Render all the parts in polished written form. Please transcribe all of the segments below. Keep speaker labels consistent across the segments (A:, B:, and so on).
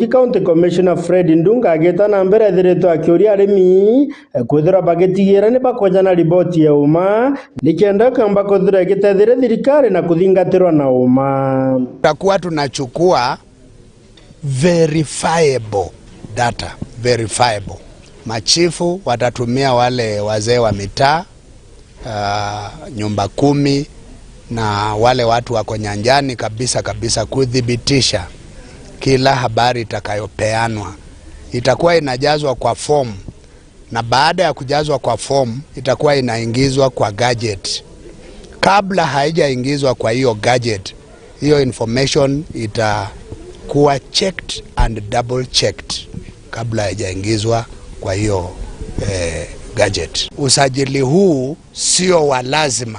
A: County Commissioner Fred Ndunga ageta na mbere thireto akiuria arimi kwithira bagetigira ni bakwajana riboti ya uma nikenda kamba kuthira gitethire thirikari na kuthingatirwa na uma.
B: Tutakuwa tunachukua verifiable data, verifiable. Machifu watatumia wale wazee wa mitaa, nyumba 10 na wale watu wako nyanjani kabisa kudhibitisha kila habari itakayopeanwa. Itakuwa inajazwa kwa form, na baada ya kujazwa kwa form itakuwa inaingizwa kwa gadget. Kabla haijaingizwa kwa hiyo gadget, hiyo information itakuwa checked and double checked kabla haijaingizwa kwa hiyo gadget. Usajili huu sio wa lazima.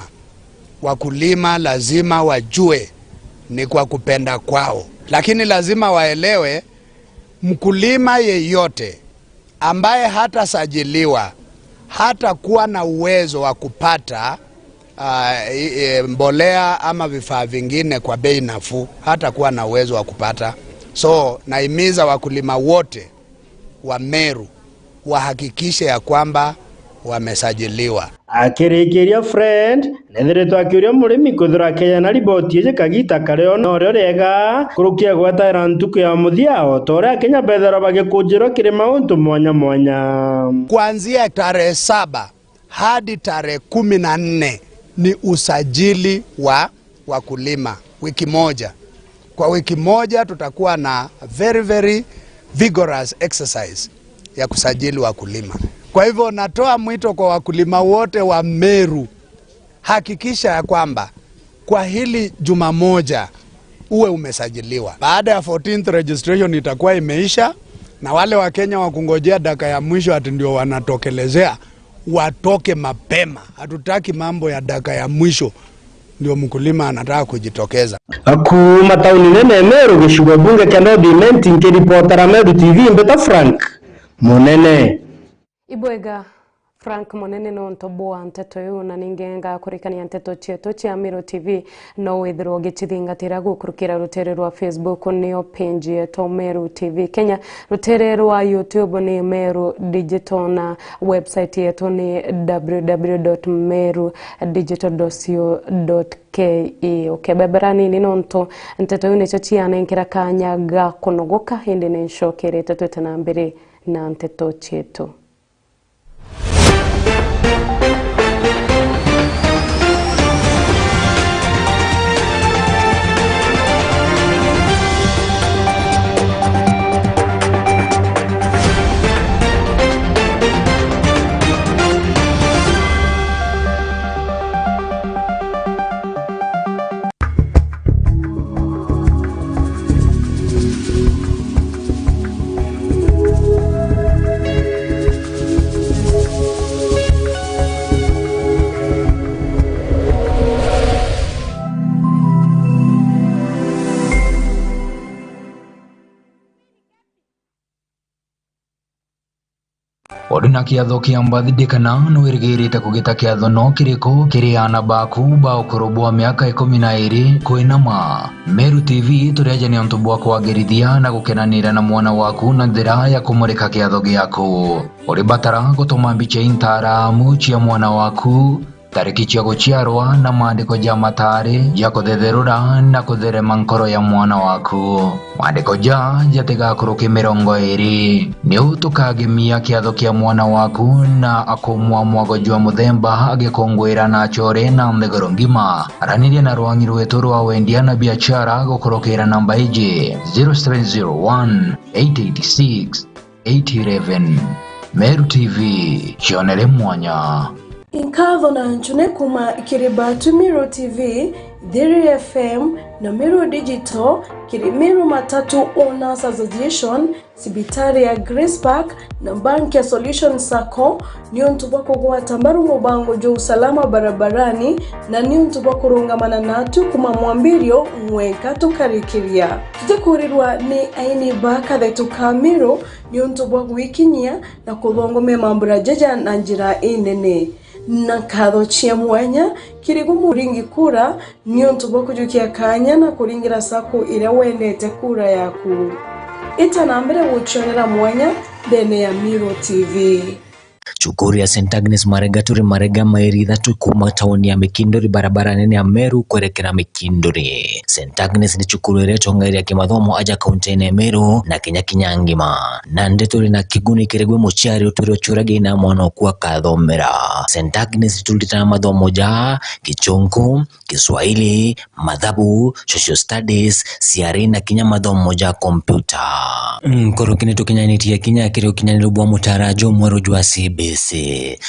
B: Wakulima lazima wajue ni kwa kupenda kwao, lakini lazima waelewe mkulima yeyote ambaye hata sajiliwa hata kuwa na uwezo wa kupata mbolea ama vifaa vingine kwa bei nafuu, hata kuwa na uwezo wa kupata. So naimiza wakulima wote wa Meru wahakikishe ya kwamba wamesajiliwa.
A: Akirikiria friend nethiretwa akiuria murimi kuthura Kenya na riboti ye kagita kareo no rega kurukia gwataira ntuku ya muthia otoria Kenya bethera bagikujirwa kiri mauntu mwanya.
B: Kuanzia tarehe 7 hadi tarehe 14 ni usajili wa wakulima, wiki moja. Kwa wiki moja tutakuwa na very vigorous exercise ya kusajili wakulima. Kwa hivyo natoa mwito kwa wakulima wote wa Meru, hakikisha ya kwamba kwa hili juma moja uwe umesajiliwa. Baada ya 14th registration itakuwa imeisha, na wale wa Kenya wakungojea dakika ya mwisho ati ndio wanatokelezea, watoke mapema. Hatutaki mambo ya dakika ya mwisho ndio mkulima anataka kujitokeza.
A: Kuma tauni nene Meru gishugo bunge kando dimenti nkiripotera Meru TV mbeta Frank Monene.
C: Ibwega Frank Monene no ntoboa nteto yu na ningenga kurikania nteto cheto cha Meru TV no withiro gitithingatira gukurukira rutere rwa Facebook niyo page yeto Meru TV Kenya, rutere rwa YouTube ni Meru Digital na website yeto ni www.merudigital.co.ke. Beberani ni nonto nteto yu necho chiana inkira kanya ga kunogoka hindi nishokere teto tena mbere na nteto cheto.
D: Odina kiatho kia mbathidikana nwirigirite kugita kiatho no kiriko kiriana baku ba ukurubwa miaka 12 kwinama. Meru TV tureje ni onto bwa kwagirithia na gukenanira na mwana waku na njira ya kumurika kiatho giaku. Uri batara gutuma mbica intara muchia mwana waku, tariki cia guciarwa na maandiko ja matari ya kuthetherura na kutherema nkoro ya mwana waku. Maandiko jatiga kuruki 20 ni utukagemia kiatho kia mwana waku na akumwa mwago jwa muthemba agikongwira na chore na ndegoro ngima. Araniria na rwangi rwetu rwa wendia na biashara gukurukira namba iji 0701 886 811. Meru TV chionere mwanya.
E: Inkadho na nchune kuma kiribatu Meru TV, Dhiri FM na Meru Digital, kiri Meru Matatu Owners Association, Sibitari ya Grace Park na Banki ya Solution Sacco, niyo ntubako kwa tambaru mubango jo usalama barabarani na niyo ntubako rungamana natu kuma mwambirio mweka tukarikiria. Tutakurirwa ni aini baka dhetu Meru, niyo ntubako wikinyia na kulongome mambura jaja na njira inene. Na kadho chia mwanya kirigo muringi kura niyo ntubako jukia kanya na kuringira sako ila wendete kura yaku. itanambere guchonera mwanya ndene ya Meru TV.
F: Chukuru ya St. Agnes Marega turi Marega mairi thatu kuma tauni ya Mikindori barabara nene ya Meru kwerekera Mikindori. St. Agnes ni chukuru ireto ngairi ya kimathomo aja kaunti ya Meru na Kenya ngima. Na ndeturi na kiguni kiregwe mochiari uturi ochurage na mwana kuwa kathomera. St. Agnes tulitana mathomo ja Kichungu, Kiswahili, Mathabu, Social Studies, CRE na Kenya mathomo ja kompyuta. Koro kinetu kinyaniti Kenya kiro kinyaniru bwa mutarajo mweru jwa CBC.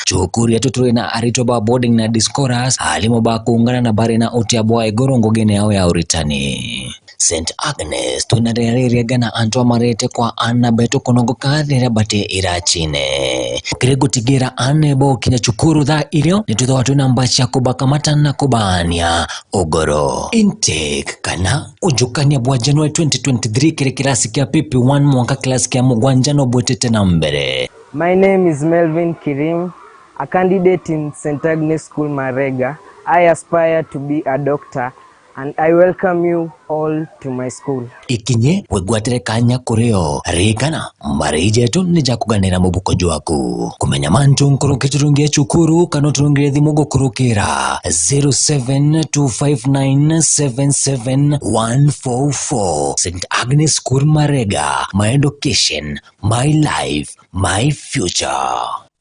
F: Chukuri ya tuturi na aritoba boarding na discourse halimo ba kuungana na bari na uti ya bwa igoro ngogene yao ya uritani. St. Agnes tunarere gana antwa marete kwa ana beto konogo kadira bate irachine. Kirego tigira ane bo kinya chukuru dha ilio nituto watu nambacha kubaka matana kubania UGORO. Intake kana ujukanya bwa January 2023 kire kilasi kia pipi 1 mwaka kilasi kia mugwanjano bwetete na mbere.
G: My name is Melvin Kirim, a candidate in St. Agnes School Marega. I aspire to be a doctor and I welcome you all to my school.
F: Ikinye wegwatere kanya kureo rikana marije tu nija kuganira mubuko jwaku kumenya mantu nkuru kiturungie chukuru kano turungie thimugo kurukira 0725977144 St. Agnes School Marega, my education, my life, my future.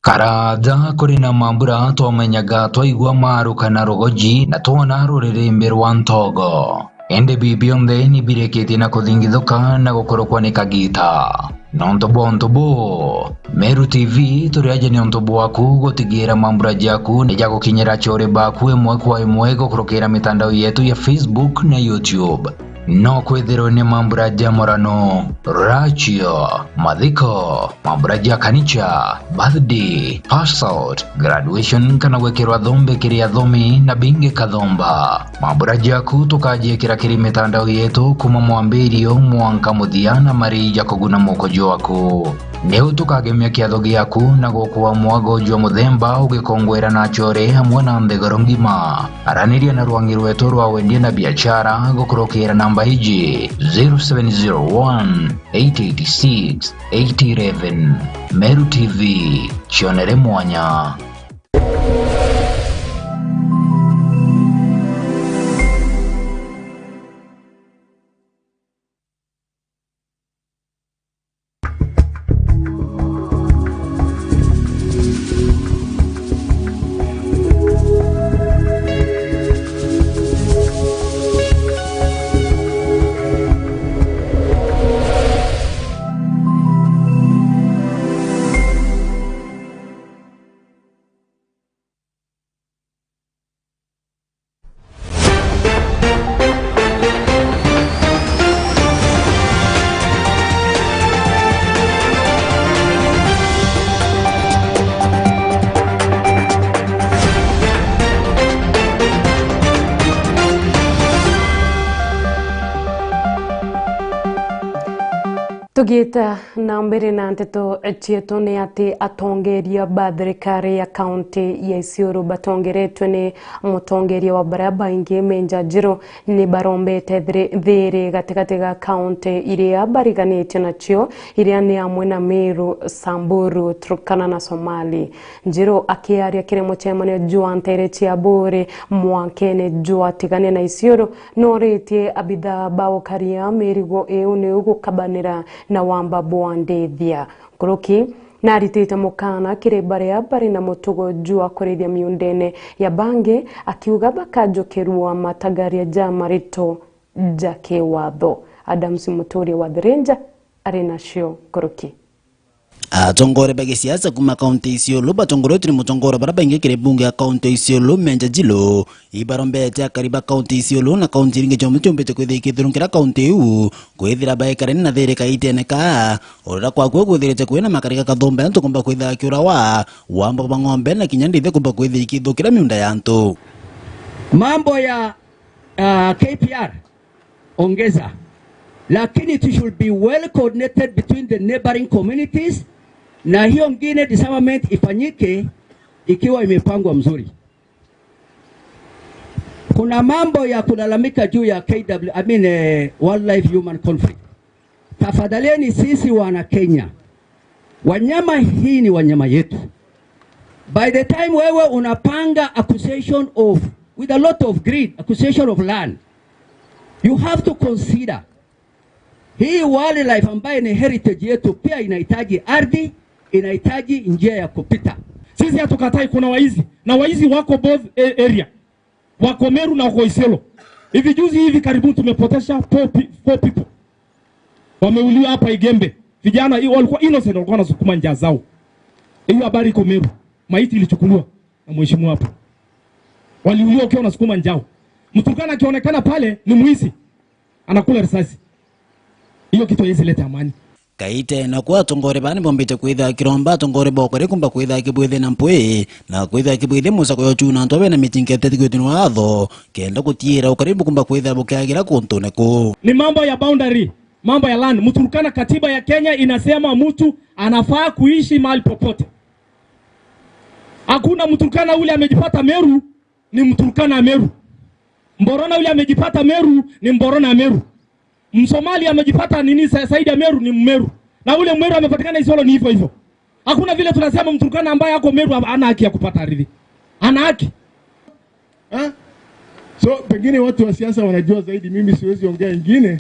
D: Karada kurina mambura twomenyaga twaigwa maru kana rogoji na twona rurire rwa ntogo ende bibionde ni bireketi na kuthingithuka na gukorokwa ni kagita nontobo Meru TV turiaje ni ontobo waku gutigira mambura jaku ni jago kinyera chore baku emwe kwa emwe gukorokera mitandao yetu ya Facebook na YouTube. No kwethero ni mambura jamorano, rachio, madhiko, mambura kanicha, birthday, pass out, graduation kana wekerwa dhombe kiria dhomi na binge kadhomba. Mambura jaku tukaje kiri mitandao yetu kuma mwambirio mwanka muthiana marija kuguna mokojo waku. Neu tukagemia kiatho giaku na gokuwa mwago jwa muthemba ugikongwera na chore hamwe na ndegoro ngima. Araniria na rwangi rwetu rwa wendie na biashara gukurokera namba hiji 0701 886 811. Meru TV, chionere mwanya.
C: Tugita na mbere na nteto chieto ni ati atongeria bathirikari ya kaunti ya Isiolo batongeretwe ni mutongeria wa baraba ingi menja jiro ni barombete thiri gatigati ga kaunti iria bariganitio nacio iria ni amwe na Meru, Samburu, Turkana na Somali. Njiro akiaria kire muchemanio jua ntere chiabore mwankene jua tigane na Isiolo noretie abitha bao karia merigo eune ugukabanira na wamba bwandethia kuruki na aritite mukana kire bari na mutugo jua kurithia miundene ya bange akiuga bakajokerwa matagaria ja marito jake watho. Adams Mutori wa The Ranger arena show kuruki
H: atongore bage siasa kuma kaunti Isiolo batongore tuni mutongora baraba ingekire bunge ya kaunti Isiolo menja jilo ibarombete akariba kaunti Isiolo na kaunti ringe jomutumbete kwethike thurungera kaunti u kwethira baikare na there kaiteneka orora kwa kwethirete kwena makarika kathombe antu kumba kwetha kiura wa wamba bangombe na kinyandithe kumba kwethiki thukira miunda ya antu
I: mambo ya KPR ongeza, lakini it should be well coordinated between the neighboring communities, na hiyo ngine disarmament ifanyike ikiwa imepangwa mzuri. Kuna mambo ya kulalamika juu ya wildlife human conflict. tafadhaleni sisi wana Kenya, wanyama hii ni wanyama yetu. By the time wewe unapanga acquisition of, with a lot of greed, acquisition of land, you have to consider hii wildlife ambayo ni heritage yetu pia inahitaji ardhi, inahitaji njia ya kupita.
J: Sisi hatukatai kuna waizi, na waizi wako both area. Wako Meru na wako Isiolo. Hivi karibuni tumepotesha 4 people. Wameuliwa hapa Igembe. Vijana walikuwa innocent, walikuwa wanasukuma njaa zao. Hiyo habari iko Meru. Maiti ilichukuliwa na mheshimiwa hapa. Waliuliwa wakiwa wanasukuma njao. Mturkana akionekana pale ni mwizi. Anakula risasi. Hiyo kitu haizileta amani.
H: Kaite na kwa tongore bani bombite kwitha kiromba tongore bokore kumba kwitha kibwithe na mpwe na kwitha kibwithe musa kwa chuna ntobe na mitingete tikwetu watho kenda kutiira ukaribu kumba kwitha bukagira kuntone ko.
J: Ni mambo ya boundary, mambo ya land. Mturkana, katiba ya Kenya inasema mtu anafaa kuishi mahali popote. Hakuna Mturkana ule amejipata Meru ni Mturkana Meru. Mborona ule amejipata Meru ni Mborona Meru. Msomali amejipata nini Saidi ya Meru ni Mmeru. Na ule Mmeru amepatikana Isiolo ni hivyo hivyo. Hakuna vile tunasema Mturkana ambaye yako Meru ana haki ya kupata ardhi. Ana haki.
K: So pengine watu wa siasa wanajua zaidi, mimi siwezi ongea ingine.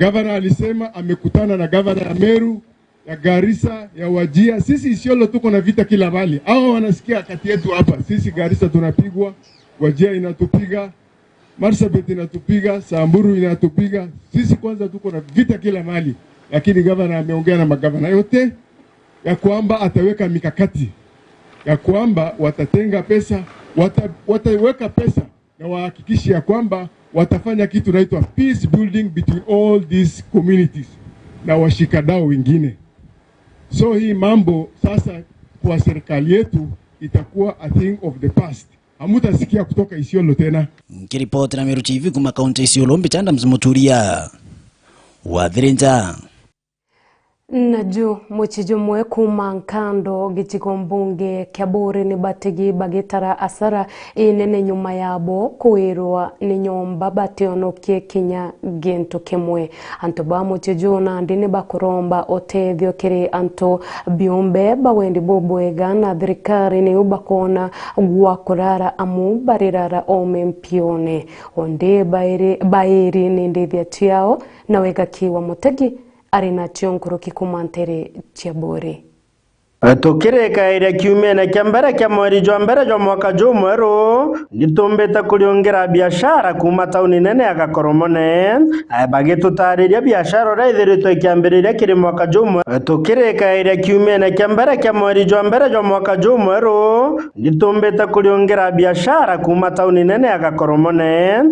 K: Governor alisema amekutana na governor ya Meru, ya Garissa, ya Wajia. Sisi Isiolo tuko na vita kila mahali. Hao wanasikia kati yetu hapa. Sisi Garissa tunapigwa, Wajia inatupiga, Marsabit inatupiga, Samburu inatupiga. Sisi kwanza tuko na vita kila mahali. Lakini governor ameongea na magavana yote ya kwamba ataweka mikakati ya kwamba watatenga pesa, wataweka pesa na wahakikishe ya kwamba watafanya kitu naitwa peace building between all these communities na washikadau wengine. So hii mambo sasa kwa serikali yetu itakuwa a thing of the past. Hamutasikia kutoka Isiolo tena.
H: Kiripoti na Meru TV kuma kaunti Isiolo mbichanda mzimuturia wathirinja.
C: Naju muchijo mwe kuma nkando gitiko mbunge kiaburi ni batigi bagitara asara inene nyuma yabo kuirwa ni nyomba bationokie Kenya gento kimwe anto ba muchijo na ndini bakuromba otethio kiri anto biombe bawendi bobwega na thirikari ni ubakona gwakurara amu barirara omempione onde bairi ni ndithia tiao na wega kiwa mutegi arina chionkuru kikumantere chiabore.
A: Tukireka ire kiumene kia mbere kia mweri jwa mbere jwa mwaka jumweru nitumbite kuriongera biashara kuma tauni nene ya Gakoromone bagitutariria biashara ria ithiritwo ikiambiriria kiri mwaka jumweru. Tukireka ire kiumene kia mbere kia mweri jwa mbere jwa mwaka jumweru nitumbite kuriongera biashara kuma tauni nene ya Gakoromone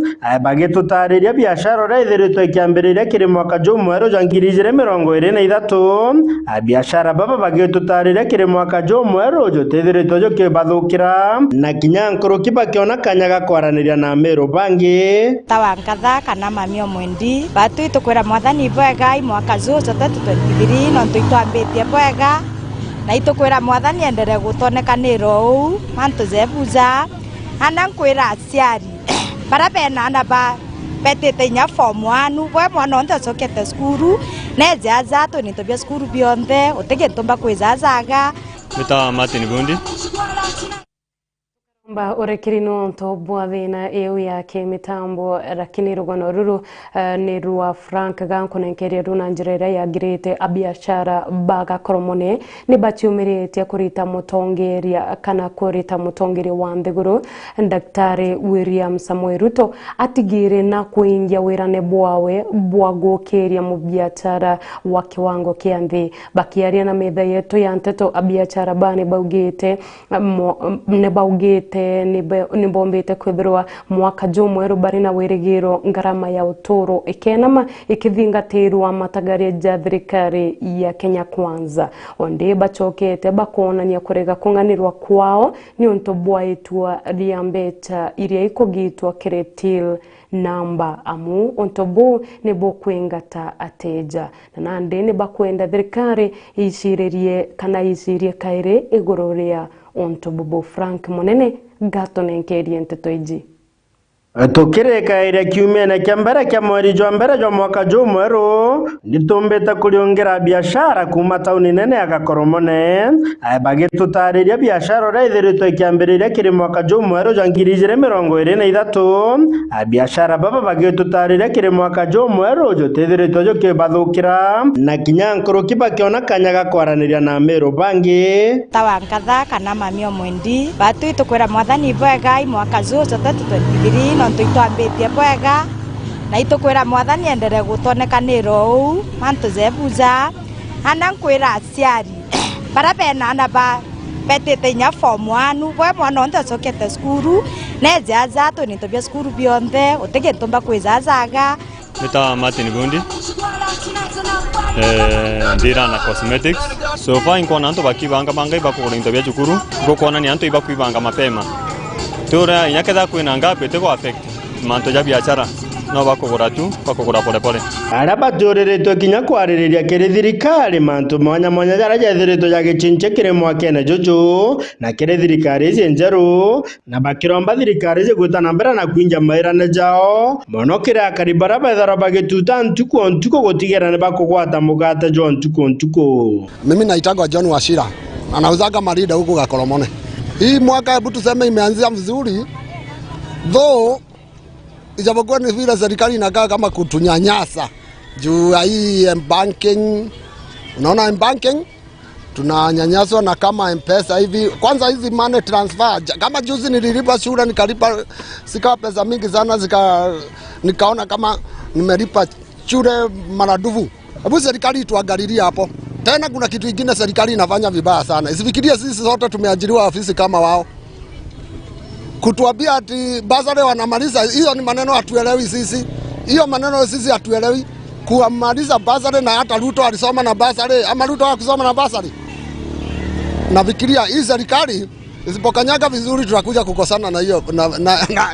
A: bagitutariria biashara ria ithiritwo ikiambiriria kiri mwaka jumweru jwa 2023 biashara baba bagitutariria kiri mwaka jumweru jutithiritwo jukibathukira na kinyankuru kibakiona kanyaga kwaraniria na Meru bangi
L: tawankatha kana mamio mwendi batu itukwira mwathani bwega mwaka juu jote 2023 no tuitwambitie bwega na itukwira mwathani endere gutonekaniro uu mantu zebuza ana nkwira aciari bara bena na ba betete nya form 1 bwe mwana onte sokete skuru nejaza to nitobia skuru bionde utege ntomba kwezazaga
M: meta Martin Bundi
C: Ba orekirino nto bwathina eu yake mitambo lakini rugano ruru ni rua Frank gankonenkeria runa njirera ya girete abiashara baga Koromone ni bachiumirite kurita mutongeria kana kurita mutongeria wa Nthiguru Daktari William Samuel Ruto atigire na kuingia wirane bwawe bwagokeria mu biashara wa kiwango kia nthi bakiaria na metha yetu ya nteto abiashara bani baugite ne baugite ni bombete kwithirwa mwaka jumweru bari na wirigiro ngarama ya uturo ikenama ikithingatirwa matagaria ja thirikari ya Kenya Kwanza onde bachokete bakonania kurega kunganirwa kwao ni unto bwaitwa riambeta iria ikogitwa kretil namba amu ontobu ne bokwengata ateja na nande ne bakwenda thirikari ishiririe kana ishirie kaire igororia onto bubu Frank Monene gato nenkerie nteto iji
A: tukireka iria kiumene kia mbere kia mweri jwa mbere jwa mwaka jumweru nitumbite kuriongera biashara kuma tauni nene ya Gakoromone bagitutariria biashara ria ithiritwo ikiambiriria kiri mwaka jumweru jwa 2023 biashara baba bagitutariria kiri mwaka jumweru jutithiritwo jukibathukira na kinya nkuruki bakiona kanya ga kwaraniria na Meru bangi
L: tawankatha kana mamio mwendi batu itukwira mwathani bwega mwaka jucu 2023 nontu itwambitie bwega na itukwira mwathani endere gutonekaniro uu mantu zebuza ana nkwira aciari bara bena na ba betete nya form 1 bwe mwana onte sokete skuru nejaza to ni tobia skuru bionde utege ntomba kwizazaga
M: Meta Martin Bundi ndira na cosmetics so far inko nanto bakibanga banga ibakora intobia chukuru gokona ni anto ibakwibanga mapema tora inyakeza kwina ngape tego affect manto ya biashara no bakogora tu bakogora pole pole
A: araba jorere kinya kwaririria kiri thirikari mantu mwanya jara jethiritwo ya gichinche kiri mwakene juju na kiri thirikari ici njeru na bakiromba thirikari cigwita na mbere na kwinja mairane jao mono kira karibara bethara bagituta ntuko gutigera ni bakugwata mugate jo ntuko.
N: Mimi naitagwa John Washira na nauzaga marida huko Gakoromone. Hii mwaka hebu tuseme imeanzia vizuri though ijapokuwa ni vile serikali inakaa kama kutunyanyasa juu ya hii banking. Unaona banking tunanyanyaswa na kama M-Pesa hivi. Kwanza hizi money transfer kama juzi nililipa shule nikalipa sikawa pesa mingi sana nikaona kama nimelipa shule maradufu. Hebu serikali ituangalilie hapo. Tena kuna kitu kingine serikali inafanya vibaya sana. Isifikirie sisi sote tumeajiriwa ofisi kama wao. Kutuambia ati basari wanamaliza, hiyo ni maneno hatuelewi sisi. Hiyo maneno sisi hatuelewi. Kuamaliza basari na hata Ruto alisoma na basari, ama Ruto hakusoma na basari. Nafikiria hii serikali isipokanyaga vizuri tutakuja kukosana na hiyo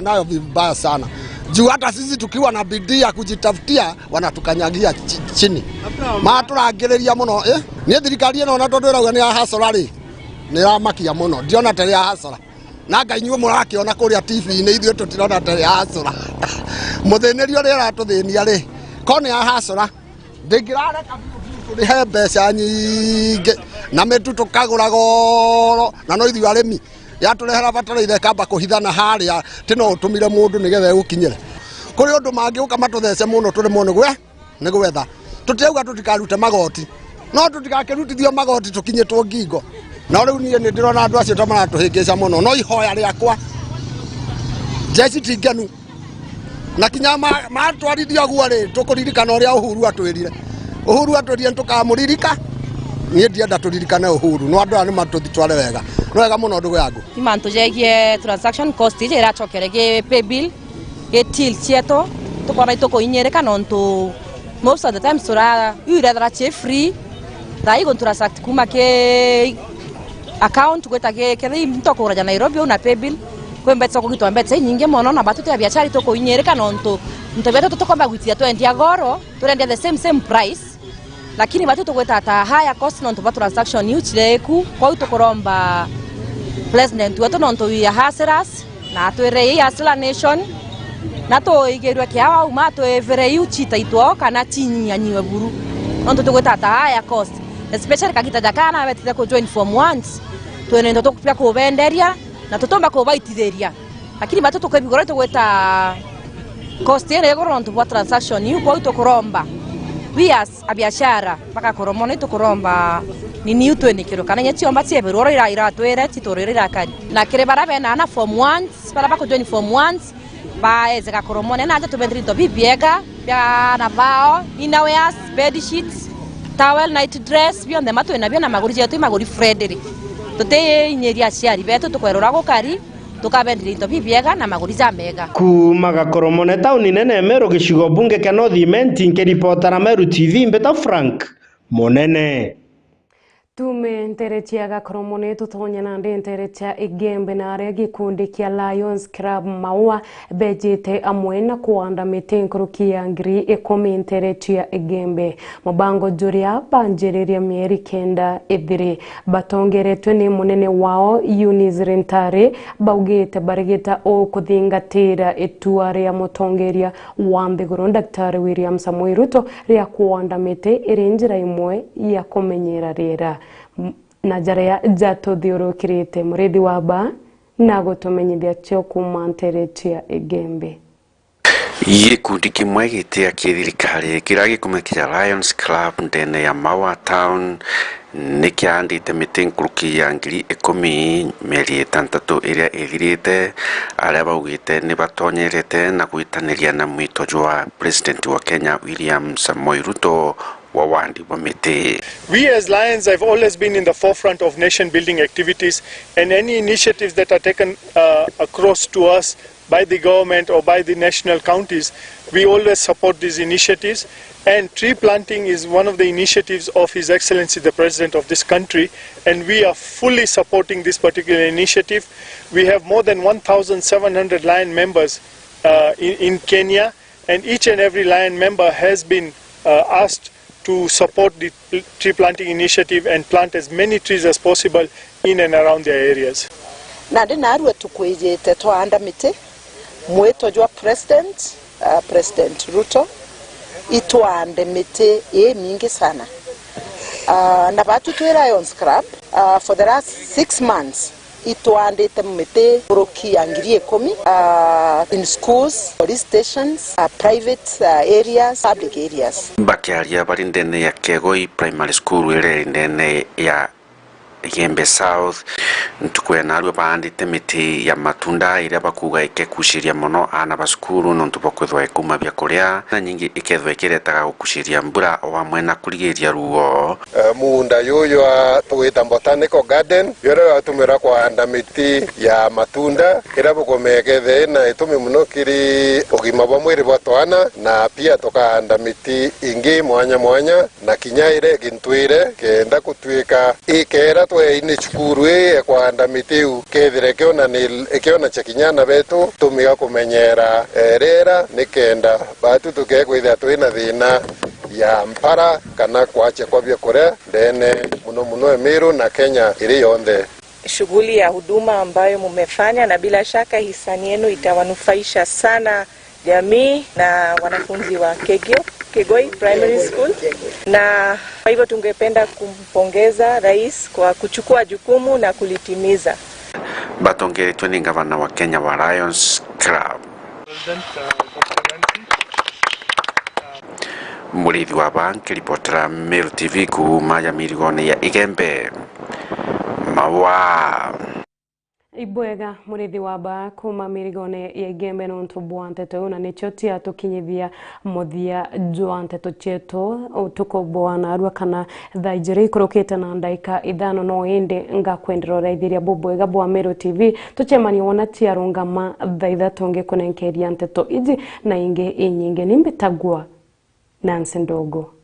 N: nayo vibaya sana. Juu hata sisi tukiwa na bidii ya kujitafutia wanatukanyagia chini. Maturagereria muno ni thirikari ino na tondwira ni ya hasara ri ni ramakia muno ndiona tele ya hasara na ngainywe murakiona kuria TV ni ithuĩ tutirona tele ya hasara muthenerio ri aratuthinia ri ko ni ya hasara ndingirareka turihe mbeca nyingi na mitu tukagura goro na no ithuĩ arimi yaturehera bataraitha kamba kuhithana haria tino utumire mundu nigetha gukinyire kuri undu mangiuka matuthece muno turi mu ni gwetha tutiauga tutikarute magoti no tutikakirutithio magoti tukinyitwo ngingo na riu nie ni ndirona andu acio tamaratuhingica muno no ihoya riakwa jeci tingenu na kinya matwarithia guo ri tukuririkana uria Uhuru atwirire tukamuririka nie ndienda turirikane Uhuru no andu ani matutware wega no wega muno ndugu yangu
O: imanto jegie transaction cost ije irachokerege pay bill getil chieto tukora itoko inyereka nonto most of the time sura ure dra free dai con transact kuma ke account kweta ke mtoko raja Nairobi una pay bill kwembetsa kugitwa mbetsa nyinge mono na batuti ya biashara itoko inyereka nonto mtebeta tutokomba gwitia 20 agoro turende the same price lakini batuto kweta ata higher cost nonto ba transaction uchileku kwa utokoromba president wetu nonto ya haseras na twere ya Hasla nation na to igerwa kiawa umato evere uchita itwo kana chinya nyiwe buru nonto tukweta ata higher cost especially kakita dakana betete ko join form 1 twene to kupya ko venderia na totomba ko baititheria lakini batuto kwebigora tukweta cost ene yegoro nonto ba transaction yu kwa utokoromba vias abiashara paka koromone tukoromba nini utweni kiro kana nyechiomba chiebe roro ira twere chitorere rakari na kire barabe na form 1 para bako join form 1 ba ezeka koromone na to bendrito bibiega ya na vao inaweas bed sheets towel night dress beyond the mato na bia na maguri jetu maguri Frederick tote inyeria ciari beto tukwerora gukari tukabendrito bibiega na maguri za mega
A: kuma Gakoromone tauni nene Meru gicigo bunge kia North Imenti nkiripota na Meru TV mbeta Frank Monene.
C: Tume nteretia gakoromone tutonya na nteretia igembe na aria gikundi kia Lions Club Maua bejete amwe na kuanda mitenkuruki ya ngiri 10 nteretia igembe mubango juria banjiriria mieri kenda ithiri batongeretwe ni munene wao Eunice Rentare baugite barigita o kuthingatira itua ria mutongeria wa Nthiguru Daktari William Samoei Ruto ria kuanda mite irinjira imwe ya kumenyera riera na jarea jato thiurukirite murithi wa ba na gutumenyithia cio kuma nteretia igembe.
P: Gikundi kimwe gitia kithirikari kiragikumekia Lions Club ndene ya Maua Town nikiandite mitenkuruki ya ngiri 10 meri 6 iria ithirite aria baugite ni batonyerete na gwitaniria na mwito jwa President wa Kenya William Samoei Ruto.
Q: We as Lions have always been in the forefront of nation building activities, and any initiatives that are taken across to us by the government or by the national counties, we always support these initiatives. And tree planting is one of the initiatives of His Excellency the President of this country, and we are fully supporting this particular initiative. We have more than 1,700 Lion members in Kenya, and each and every Lion member has been asked to support the tree planting initiative and plant as many trees as possible in and around their areas.
R: Nandi narua tukwejete twanda miti mweto jwa President Ruto itwande miti mingi sana. Na batu tu Lions Club for the last 6 months itwandite miti kuruki ya ngiri 10 in schools, police stations, private areas, public areas.
P: Bakiaria bari ndene ya Kegoi Primary School ire ndene ya Igembe South ntukwena arwe bandite miti ya matunda iria bakuga ikekushiria muno ana basukuru nontu bokwethwa ikuma bya kuria na nyingi ikethwa ikiretaga gukushiria mbura o hamwe na kurigiria ruo.
S: Munda yoyo twita botanical garden yore atumira kwahanda miti ya matunda ira bukomegethe na itume muno kiri ugima bwa mwiri bwa twana na pia tukahanda miti ingi mwanya mwanya na kinyaire gintwire kenda kutwika ikera ini chukuru kwahanda miti ukethire kiona chakinyana betu tumiga kumenyera rera nikenda batu tukekwithia twina thina ya mpara kana kwache kwa bya kure ndene muno Meru na Kenya iri yonthe.
T: Shughuli ya huduma ambayo mumefanya na bila shaka hisani yenu itawanufaisha sana jamii na wanafunzi wa Kegoi Primary School, na kwa hivyo tungependa kumpongeza rais kwa kuchukua jukumu na kulitimiza.
P: Batongeretwe ni gavana wa Kenya wa Lions Club. Murithi wa banki ripotera Meru TV kuma mirigone ya Igembe Maua.
C: Ibwega murithi wa ba kuma mirigone ya Igembe nontu bwanteto na nicho tia tukinyithia muthia jwanteto cheto utuko bwana arwa kana thaijiri kurokete na ndaika ithano no ende ngakwenderora raithiria bubwega bwa Meru TV tuchemani wona tia rungama thaitha tonge kunenkeria nteto iji na inge inyinge nimbitagwa Nancy Ndogo.